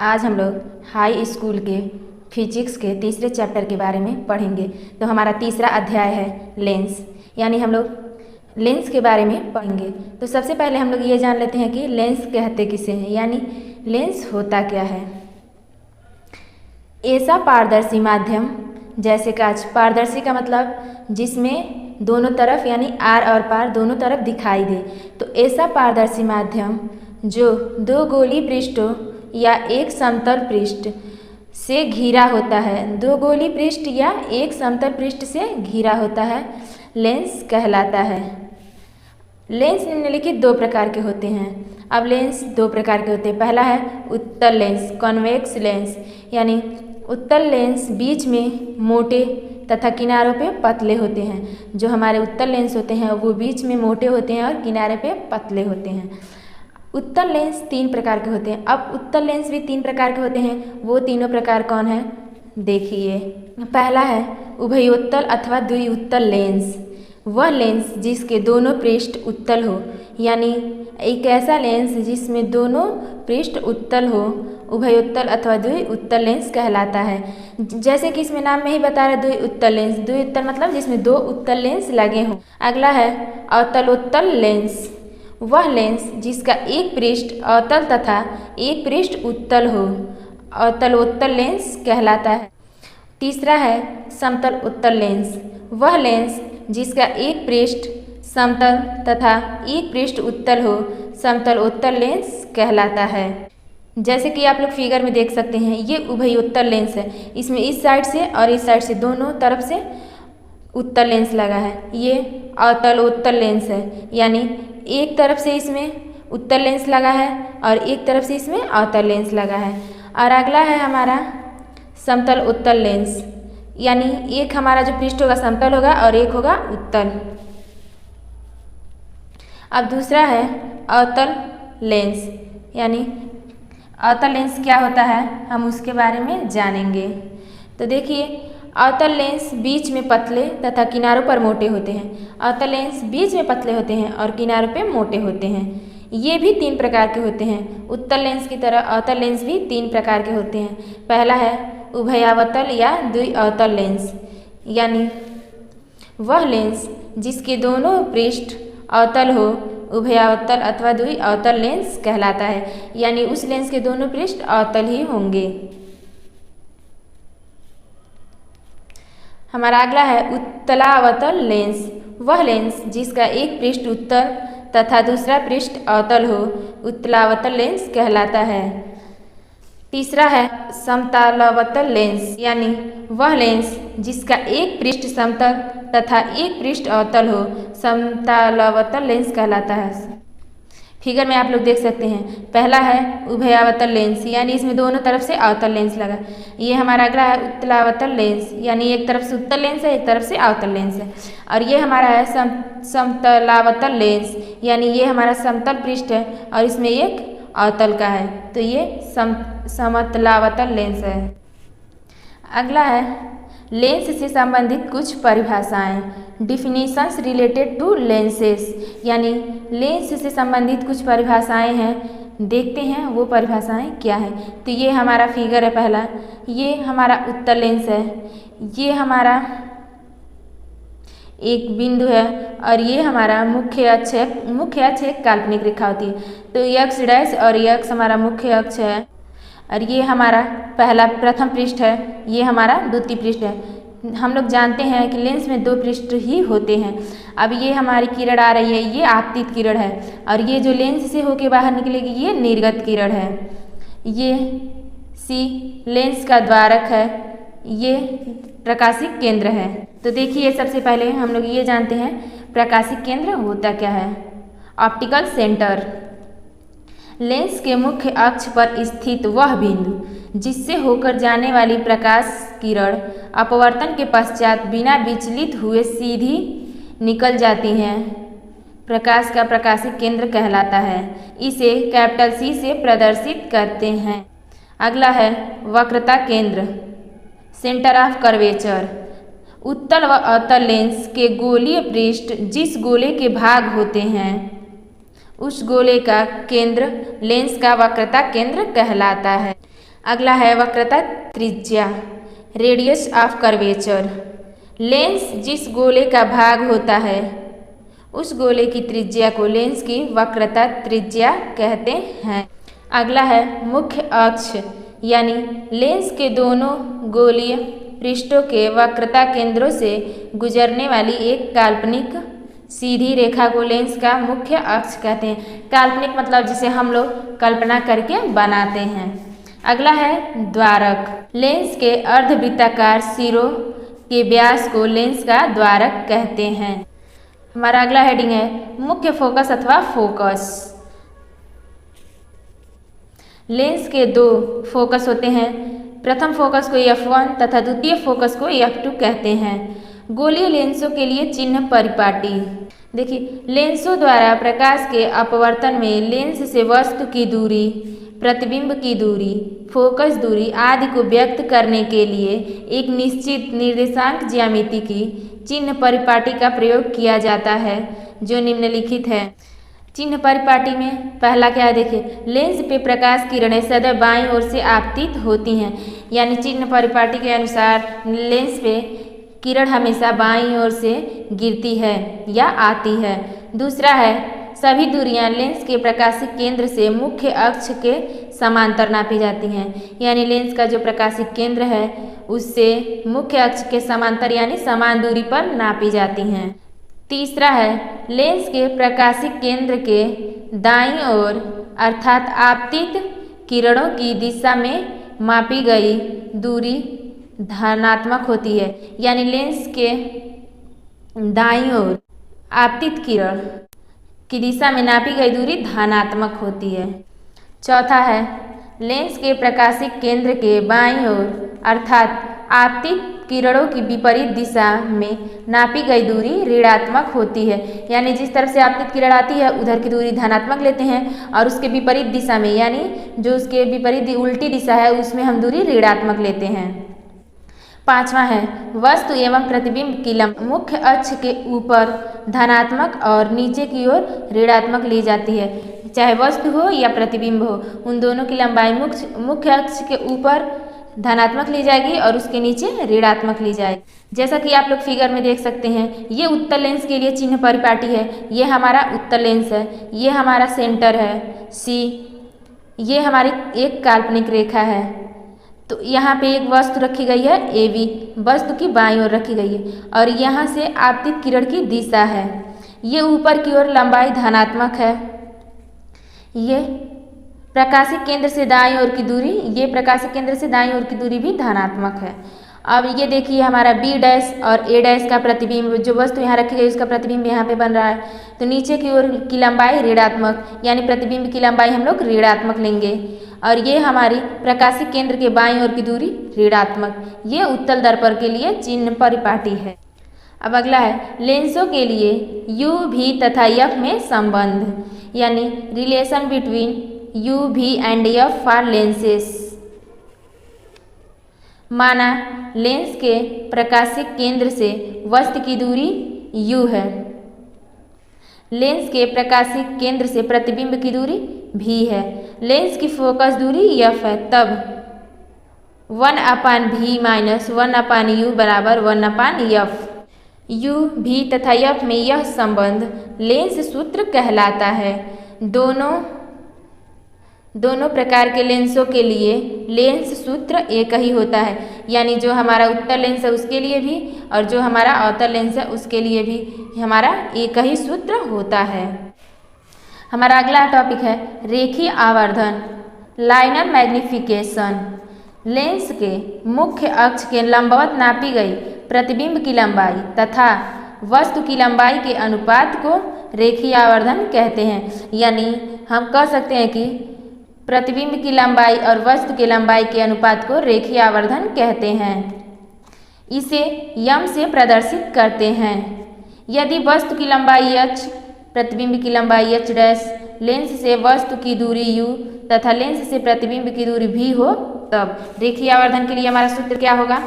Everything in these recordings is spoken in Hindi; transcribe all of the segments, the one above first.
आज हम लोग हाई स्कूल के फिजिक्स के तीसरे चैप्टर के बारे में पढ़ेंगे। तो हमारा तीसरा अध्याय है लेंस, यानी हम लोग लेंस के बारे में पढ़ेंगे। तो सबसे पहले हम लोग ये जान लेते हैं कि लेंस कहते किसे हैं, यानी लेंस होता क्या है। ऐसा पारदर्शी माध्यम जैसे कांच, पारदर्शी का मतलब जिसमें दोनों तरफ यानी आर और पार दोनों तरफ दिखाई दे। तो ऐसा पारदर्शी माध्यम जो दो गोली पृष्ठों या एक समतल पृष्ठ से घिरा होता है, दो गोली पृष्ठ या एक समतल पृष्ठ से घिरा होता है, लेंस कहलाता है। लेंस निम्नलिखित दो प्रकार के होते हैं। अब लेंस दो प्रकार के होते हैं। पहला है उत्तल लेंस, कॉन्वेक्स लेंस, यानी उत्तल लेंस बीच में मोटे तथा किनारों पे पतले होते हैं। जो हमारे उत्तल लेंस होते हैं वो बीच में मोटे होते हैं और किनारे पे पतले होते हैं। उत्तल लेंस तीन प्रकार के होते हैं। अब उत्तल लेंस भी तीन प्रकार के होते हैं। वो तीनों प्रकार कौन है, देखिए। पहला है उभयोत्तल अथवा द्विउत्तल लेंस, वह लेंस जिसके दोनों पृष्ठ उत्तल हो, यानी एक ऐसा लेंस जिसमें दोनों पृष्ठ उत्तल हो, उभयोत्तल अथवा द्विउत्तल लेंस कहलाता है। जैसे कि इसमें नाम में ही बता रहे द्विउत्तल लेंस, द्विउत्तल मतलब जिसमें दो उत्तल लेंस लगे हों। अगला है अवतलोत्तल लेंस, वह लेंस जिसका एक पृष्ठ अवतल तथा एक पृष्ठ उत्तल हो, अवतलोत्तल लेंस कहलाता है। तीसरा है समतल उत्तल लेंस, वह लेंस जिसका एक पृष्ठ समतल तथा एक पृष्ठ उत्तल हो, समतल उत्तल लेंस कहलाता है। जैसे कि आप लोग फिगर में देख सकते हैं, ये उभयोत्तल लेंस है। इसमें इस साइड से और इस साइड से दोनों तरफ से उत्तल लेंस लगा है। ये अवतलोत्तल लेंस है, यानी एक तरफ से इसमें उत्तल लेंस लगा है और एक तरफ से इसमें अवतल लेंस लगा है। और अगला है हमारा समतल उत्तल लेंस, यानी एक हमारा जो पृष्ठ होगा समतल होगा और एक होगा उत्तल। अब दूसरा है अवतल लेंस, यानी अवतल लेंस क्या होता है हम उसके बारे में जानेंगे। तो देखिए, अवतल लेंस बीच में पतले तथा किनारों पर मोटे होते हैं। अवतल लेंस बीच में पतले होते हैं और किनारों पे मोटे होते हैं। ये भी तीन प्रकार के होते हैं। उत्तल लेंस की तरह अवतल लेंस भी तीन प्रकार के होते हैं। पहला है उभयावतल या द्विअवतल लेंस, यानी वह लेंस जिसके दोनों पृष्ठ अवतल हो, उभयावतल अथवा द्विअवतल लेंस कहलाता है, यानी उस लेंस के दोनों पृष्ठ अवतल ही होंगे। हमारा अगला है उत्तलावतल लेंस, वह लेंस जिसका एक पृष्ठ उत्तल तथा दूसरा पृष्ठ अवतल हो, उत्तलावतल लेंस कहलाता है। तीसरा है समतलावतल लेंस, यानी वह लेंस जिसका एक पृष्ठ समतल तथा एक पृष्ठ अवतल हो, समतलावतल लेंस कहलाता है। फिगर में आप लोग देख सकते हैं, पहला है उभयावतल लेंस, यानी इसमें दोनों तरफ से अवतल लेंस लगा। ये हमारा अगला है उत्तलावतल लेंस, यानी एक तरफ से उत्तल लेंस है एक तरफ से अवतल लेंस है। और ये हमारा है समतलावतल लेंस, यानी ये हमारा समतल पृष्ठ है और इसमें एक अवतल का है, तो ये समतलावतल लेंस है। अगला है लेंस से संबंधित कुछ परिभाषाएं, डिफिनीशंस रिलेटेड टू लेंसेस, यानी लेंस से संबंधित कुछ परिभाषाएं हैं। देखते हैं वो परिभाषाएं क्या है। तो ये हमारा फिगर है पहला, ये हमारा उत्तल लेंस है, ये हमारा एक बिंदु है और ये हमारा मुख्य अक्ष है। मुख्य अक्ष एक काल्पनिक रेखा होती है, तो यक्स डैश और यक्स हमारा मुख्य अक्ष है। और ये हमारा पहला प्रथम पृष्ठ है, ये हमारा द्वितीय पृष्ठ है। हम लोग जानते हैं कि लेंस में दो पृष्ठ ही होते हैं। अब ये हमारी किरण आ रही है, ये आपतित किरण है, और ये जो लेंस से होके बाहर निकलेगी ये निर्गत किरण है। ये सी लेंस का द्वारक है, ये प्रकाशिक केंद्र है। तो देखिए, सबसे पहले हम लोग ये जानते हैं प्रकाशिक केंद्र होता क्या है। ऑप्टिकल सेंटर, लेंस के मुख्य अक्ष पर स्थित वह बिंदु जिससे होकर जाने वाली प्रकाश किरण अपवर्तन के पश्चात बिना विचलित हुए सीधी निकल जाती हैं, प्रकाश का प्रकाशिक केंद्र कहलाता है। इसे कैपिटल सी से प्रदर्शित करते हैं। अगला है वक्रता केंद्र, सेंटर ऑफ कर्वेचर, उत्तल व अवतल लेंस के गोलीय पृष्ठ जिस गोले के भाग होते हैं उस गोले का केंद्र लेंस का वक्रता केंद्र कहलाता है। अगला है वक्रता त्रिज्या, रेडियस ऑफ कर्वेचर। लेंस जिस गोले का भाग होता है उस गोले की त्रिज्या को लेंस की वक्रता त्रिज्या कहते हैं। अगला है मुख्य अक्ष, यानी लेंस के दोनों गोलीय पृष्ठों के वक्रता केंद्रों से गुजरने वाली एक काल्पनिक सीधी रेखा को लेंस का मुख्य अक्ष कहते हैं। काल्पनिक मतलब जिसे हम लोग कल्पना करके बनाते हैं। अगला है द्वारक, लेंस के अर्धवृत्ताकार सिरों के व्यास को लेंस का द्वारक कहते हैं। हमारा अगला हेडिंग है मुख्य फोकस अथवा फोकस। लेंस के दो फोकस होते हैं, प्रथम फोकस को F1 तथा द्वितीय फोकस को F2 कहते हैं। गोलीय लेंसों के लिए चिन्ह परिपाटी। देखिए, लेंसों द्वारा प्रकाश के अपवर्तन में लेंस से वस्तु की दूरी, प्रतिबिंब की दूरी, फोकस दूरी आदि को व्यक्त करने के लिए एक निश्चित निर्देशांक ज्यामिति की चिन्ह परिपाटी का प्रयोग किया जाता है, जो निम्नलिखित है। चिन्ह परिपाटी में पहला क्या है, देखिए, लेंस पे प्रकाश किरणें सदैव बाईं ओर से आपतित होती हैं, यानी चिन्ह परिपाटी के अनुसार लेंस पे किरण हमेशा बाईं ओर से गिरती है या आती है। दूसरा है सभी दूरियां लेंस के प्रकाशिक केंद्र से मुख्य अक्ष के समांतर नापी जाती हैं, यानी लेंस का जो प्रकाशिक केंद्र है उससे मुख्य अक्ष के समांतर यानी समान दूरी पर नापी जाती हैं। तीसरा है लेंस के प्रकाशिक केंद्र के दाईं ओर अर्थात आपतित किरणों की दिशा में मापी गई दूरी धनात्मक होती है, यानी लेंस के दाईं ओर आपतित किरण की दिशा में नापी गई दूरी धनात्मक होती है। चौथा है लेंस के प्रकाशिक केंद्र के बाईं ओर अर्थात आपतित किरणों की विपरीत दिशा में नापी गई दूरी ऋणात्मक होती है, यानी जिस तरफ से आपतित किरण आती है उधर की दूरी धनात्मक लेते हैं और उसके विपरीत दिशा में यानी जो उसके विपरीत उल्टी दिशा है उसमें हम दूरी ऋणात्मक लेते हैं। पांचवा है वस्तु एवं प्रतिबिंब की लंबाई मुख्य अक्ष के ऊपर धनात्मक और नीचे की ओर ऋणात्मक ली जाती है, चाहे वस्तु हो या प्रतिबिंब हो, उन दोनों की लंबाई मुख्य अक्ष के ऊपर धनात्मक ली जाएगी और उसके नीचे ऋणात्मक ली जाएगी। जैसा कि आप लोग फिगर में देख सकते हैं, ये उत्तल लेंस के लिए चिन्ह परिपाटी है। ये हमारा उत्तल लेंस है, ये हमारा सेंटर है C, ये हमारी एक काल्पनिक रेखा है। तो यहाँ पे एक वस्तु रखी गई है AB, वस्तु की बाईं ओर रखी गई है और यहाँ से आपतित किरण की दिशा है। ये ऊपर की ओर लंबाई धनात्मक है। ये प्रकाशिक केंद्र से दाईं ओर की दूरी, ये प्रकाशिक केंद्र से दाईं ओर की दूरी भी धनात्मक है। अब ये देखिए हमारा B डैश और A डैश का प्रतिबिंब, जो वस्तु यहाँ रखी गई उसका प्रतिबिंब यहाँ पे बन रहा है। तो नीचे की ओर की लंबाई ऋणात्मक यानी प्रतिबिंब की लंबाई हम लोग ऋणात्मक लेंगे और ये हमारी प्रकाशिक केंद्र के बाईं ओर की दूरी ऋणात्मक। ये उत्तल दर्पण के लिए चिन्ह परिपाटी है। अब अगला है लेंसों के लिए U, V तथा F में संबंध, यानी relation between U, V and F for lenses. माना लेंस के प्रकाशिक केंद्र से वस्तु की दूरी U है, लेंस के प्रकाशिक केंद्र से प्रतिबिंब की दूरी V है, लेंस की फोकस दूरी F है, तब 1/V माइनस 1/U बराबर 1/F। U, V तथा F में यह संबंध लेंस सूत्र कहलाता है। दोनों प्रकार के लेंसों के लिए लेंस सूत्र एक ही होता है, यानी जो हमारा उत्तल लेंस है उसके लिए भी और जो हमारा अवतल लेंस है उसके लिए भी हमारा एक ही सूत्र होता है। हमारा अगला टॉपिक है रेखीय आवर्धन, लाइनर मैग्निफिकेशन। लेंस के मुख्य अक्ष के लंबवत नापी गई प्रतिबिंब की लंबाई तथा वस्तु की लंबाई के अनुपात को रेखीय आवर्धन कहते हैं, यानी हम कह सकते हैं कि प्रतिबिंब की लंबाई और वस्तु की लंबाई के अनुपात को रेखीय आवर्धन कहते हैं। इसे यम से प्रदर्शित करते हैं। यदि वस्तु की लंबाई h, प्रतिबिंब की लंबाई h डैश, लेंस से वस्तु की दूरी u तथा लेंस से प्रतिबिंब की दूरी v हो, तब रेखीय आवर्धन के लिए हमारा सूत्र क्या होगा?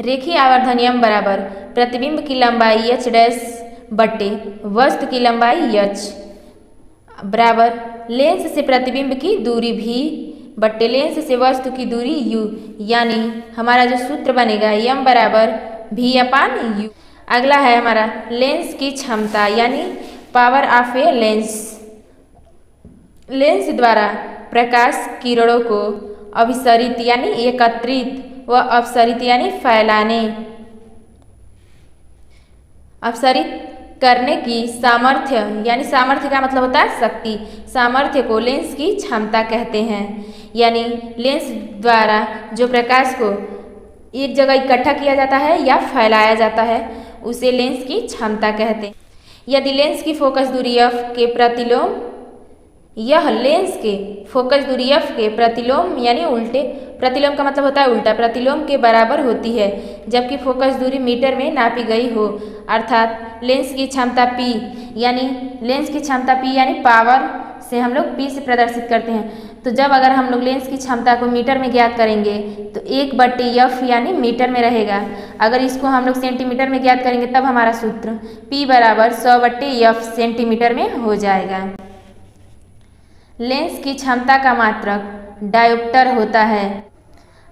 रेखीय आवर्धन यम बराबर प्रतिबिंब की लंबाई h डैश बट्टे वस्तु की लंबाई h। बराबर लेंस से प्रतिबिंब की दूरी भी बट्टे लेंस से वस्तु की दूरी u, यानी हमारा जो सूत्र बनेगा m बराबर v/u। अगला है हमारा लेंस की क्षमता यानी power of a lens. Lens द्वारा प्रकाश किरणों को अभिसरित यानी एकत्रित व अपसरित यानी फैलाने अपसरित करने की सामर्थ्य यानी सामर्थ्य का मतलब होता है शक्ति, सामर्थ्य को लेंस की क्षमता कहते हैं। यानी लेंस द्वारा जो प्रकाश को एक जगह इकट्ठा किया जाता है या फैलाया जाता है उसे लेंस की क्षमता कहते हैं। यदि लेंस की फोकस दूरी f के प्रतिलोम यह लेंस के फोकस दूरी f के प्रतिलोम यानी उल्टे, प्रतिलोम का मतलब होता है उल्टा, प्रतिलोम के बराबर होती है जबकि फोकस दूरी मीटर में नापी गई हो, अर्थात लेंस की क्षमता P यानी लेंस की क्षमता P यानी पावर से हम लोग P से प्रदर्शित करते हैं। तो जब अगर हम लोग लेंस की क्षमता को मीटर में ज्ञात करेंगे तो 1/f यानी मीटर में रहेगा। अगर इसको हम लोग सेंटीमीटर में ज्ञात करेंगे तब हमारा सूत्र P बराबर 100/f सेंटीमीटर में हो जाएगा। लेंस की क्षमता का मात्रक डायोप्टर होता है।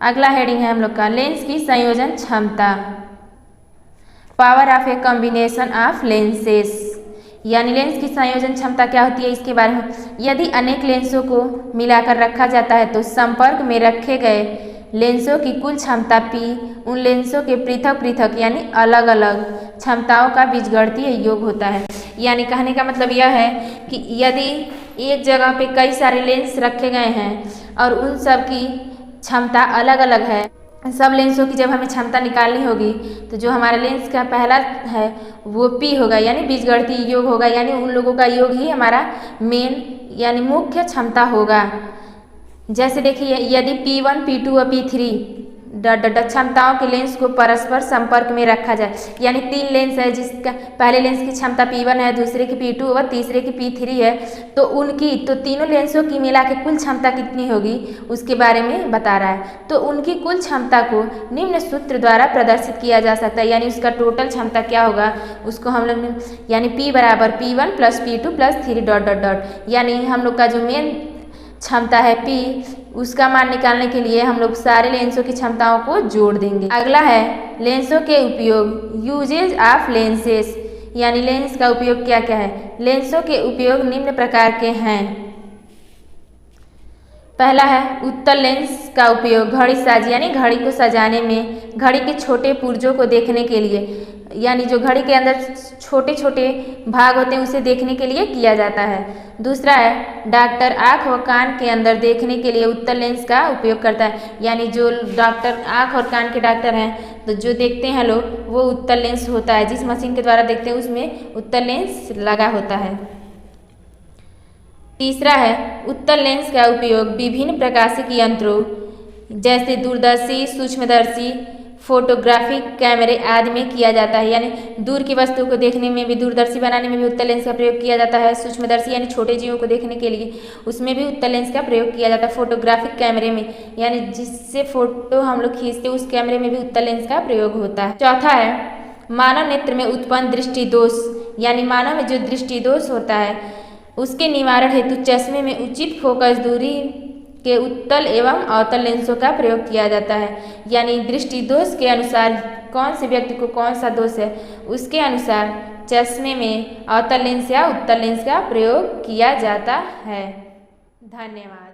अगला हेडिंग है हम लोग का लेंस की संयोजन क्षमता, power of a combination of lenses, यानी लेंस की संयोजन क्षमता क्या होती है इसके बारे में। यदि अनेक लेंसों को मिलाकर रखा जाता है तो संपर्क में रखे गए लेंसों की कुल क्षमता P उन लेंसों के पृथक पृथक यानी अलग अलग क्षमताओं का बीजगणितीय योग होता है। यानी कहने का मतलब यह है कि यदि एक जगह पे कई सारे लेंस रखे गए हैं और उन सब की क्षमता अलग अलग है, सब लेंसों की जब हमें क्षमता निकालनी होगी तो जो हमारा लेंस का पहला है वो P होगा यानी बीजगणितीय योग होगा, यानी उन लोगों का योग ही हमारा मेन यानी मुख्य क्षमता होगा। जैसे देखिए यदि P1, P2 और P3 क्षमताओं के लेंस को परस्पर संपर्क में रखा जाए, यानी 3 लेंस है जिसका पहले लेंस की क्षमता P1 है, दूसरे की P2 और तीसरे की P3 है, तो तीनों लेंसों की मिला के कुल क्षमता कितनी होगी उसके बारे में बता रहा है। तो उनकी कुल क्षमता को निम्न सूत्र द्वारा प्रदर्शित किया जा सकता है, यानी उसका टोटल क्षमता क्या होगा उसको हम लोग यानी P बराबर P1 + P2 + 3 ... यानी हम लोग का जो मेन क्षमता है P उसका मान निकालने के लिए हम लोग सारे लेंसों की क्षमताओं को जोड़ देंगे। अगला है लेंसों के उपयोग, यूजेज ऑफ लेंसेस, यानी लेंस का उपयोग क्या क्या है। लेंसों के उपयोग निम्न प्रकार के हैं। पहला है उत्तल लेंस का उपयोग घड़ी साज यानी घड़ी को सजाने में, घड़ी के छोटे पुर्जों को देखने के लिए, यानी जो घड़ी के अंदर छोटे छोटे भाग होते हैं उसे देखने के लिए किया जाता है। दूसरा है डॉक्टर आँख व कान के अंदर देखने के लिए उत्तल लेंस का उपयोग करता है, यानी जो डॉक्टर आँख और कान के डॉक्टर हैं तो जो देखते हैं लोग वो उत्तल लेंस होता है, जिस मशीन के द्वारा देखते हैं उसमें उत्तल लेंस लगा होता है। तीसरा है उत्तल लेंस का उपयोग विभिन्न प्रकाशिक यंत्रों जैसे दूरदर्शी, सूक्ष्मदर्शी, फोटोग्राफिक कैमरे आदि में किया जाता है, यानी दूर की वस्तु को देखने में भी, दूरदर्शी बनाने में भी उत्तल लेंस का प्रयोग किया जाता है। सूक्ष्मदर्शी यानी छोटे जीवों को देखने के लिए उसमें भी उत्तल लेंस का प्रयोग किया जाता है। फोटोग्राफिक कैमरे में यानी जिससे फोटो हम लोग खींचते उस कैमरे में भी उत्तल लेंस का प्रयोग होता है। चौथा है मानव नेत्र में उत्पन्न दृष्टि दोष, यानी मानव में जो दृष्टि दोष होता है उसके निवारण हेतु चश्मे में उचित फोकस दूरी के उत्तल एवं अवतल लेंसों का प्रयोग किया जाता है। यानी दृष्टि दोष के अनुसार कौन से व्यक्ति को कौन सा दोष है उसके अनुसार चश्मे में अवतल लेंस या उत्तल लेंस का प्रयोग किया जाता है। धन्यवाद।